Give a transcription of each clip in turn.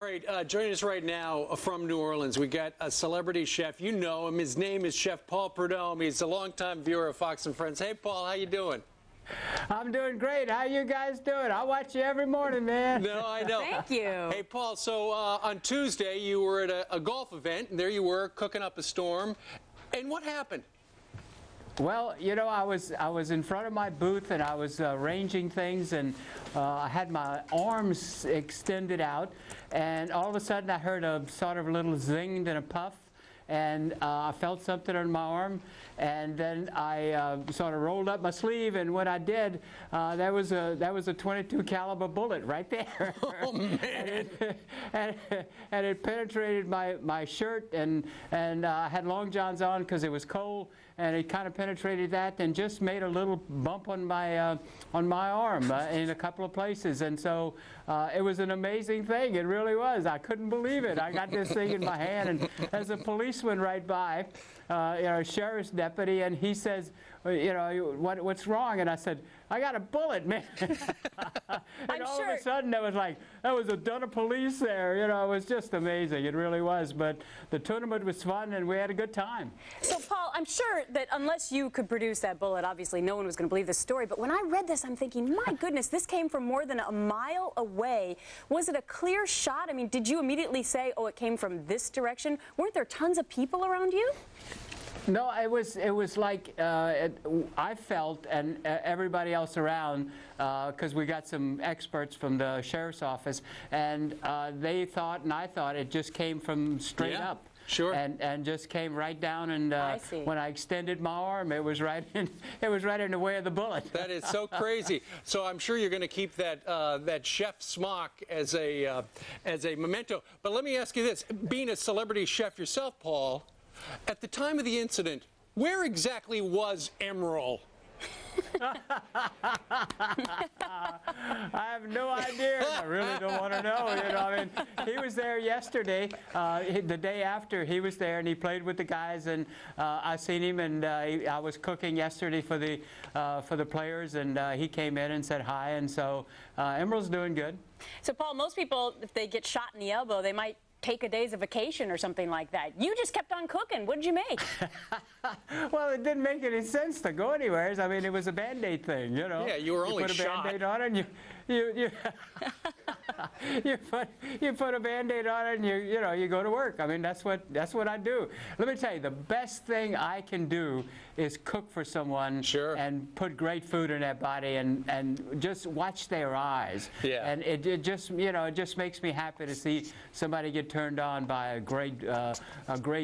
right, joining us right now from New Orleans, we got a celebrity chef. You know him. His name is Chef Paul Prudhomme. He's a longtime viewer of Fox and Friends. Hey, Paul, how you doing? I'm doing great. How you guys doing? I watch you every morning, man. No, I know. Thank you. Hey, Paul, so on Tuesday, you were at a golf event, and there you were cooking up a storm. And what happened? Well, you know, I was in front of my booth and I was arranging things, and I had my arms extended out, and all of a sudden I heard a sort of little zing and a puff, and I felt something on my arm, and then I sort of rolled up my sleeve, and when I did, that was a 22 caliber bullet right there. Oh man! and it penetrated my shirt, and I had long johns on because it was cold, and it kind of penetrated that and just made a little bump on my arm in a couple of places, and so it was an amazing thing. It really was. I couldn't believe it. I got this thing in my hand, and as a policeman right by, a sheriff's deputy, and he says, you know, what's wrong? And I said, I got a bullet, man. And all of a sudden, there was like, there was a ton of police there. You know, it was just amazing. It really was. But the tournament was fun, and we had a good time. So, Paul, I'm sure that unless you could produce that bullet, obviously no one was going to believe this story. But when I read this, I'm thinking, my goodness, this came from more than a mile away. Was it a clear shot? I mean, did you immediately say, oh, it came from this direction? Weren't there tons of people around you? No, it was like I felt, and everybody else around, because we got some experts from the sheriff's office, and they thought, and I thought, it just came from straight up. Sure. And just came right down, and when I extended my arm, it was right in the way of the bullet. That is so crazy. So I'm sure you're going to keep that that chef smock as a memento. But let me ask you this: being a celebrity chef yourself, Paul, at the time of the incident, where exactly was Emerald? I have no idea. I really don't want to know. You know, I mean, he was there yesterday. The day after, he was there, and he played with the guys, and I seen him, and I was cooking yesterday for the players, and he came in and said hi, and so Emerald's doing good. So, Paul, most people, if they get shot in the elbow, they might take a day's of vacation or something like that. You just kept on cooking. What did you make? Well, it didn't make any sense to go anywhere. I mean, it was a Band-Aid thing, you know. Yeah, you were only put a shot. Band-Aid on it, and you put a Band-Aid on it, and you go to work. I mean, that's what I do. Let me tell you, the best thing I can do is cook for someone. Sure. And put great food in their body, and just watch their eyes. Yeah. And it just, you know, it just makes me happy to see somebody get turned on by a great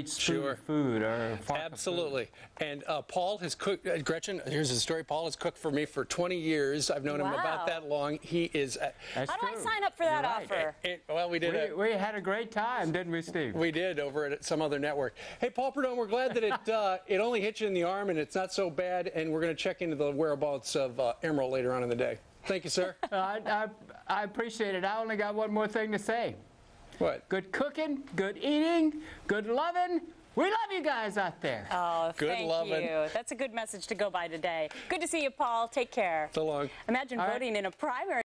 spoon of food or a fork Absolutely. And Paul has cooked, Gretchen, here's his story. Paul has cooked for me for 20 years. I've known him about that long. He is... That's How do true. I sign up for that offer? Well, we did. We had a great time, didn't we, Steve? We did over at some other network. Hey, Paul Prudhomme, we're glad that it only hit you in the arm and it's not so bad, and we're going to check into the whereabouts of Emerald later on in the day. Thank you, sir. I appreciate it. I only got one more thing to say. What? Good cooking, good eating, good loving. We love you guys out there. Oh, thank you. That's a good message to go by today. Good to see you, Paul. Take care. So long. Imagine voting in a primary.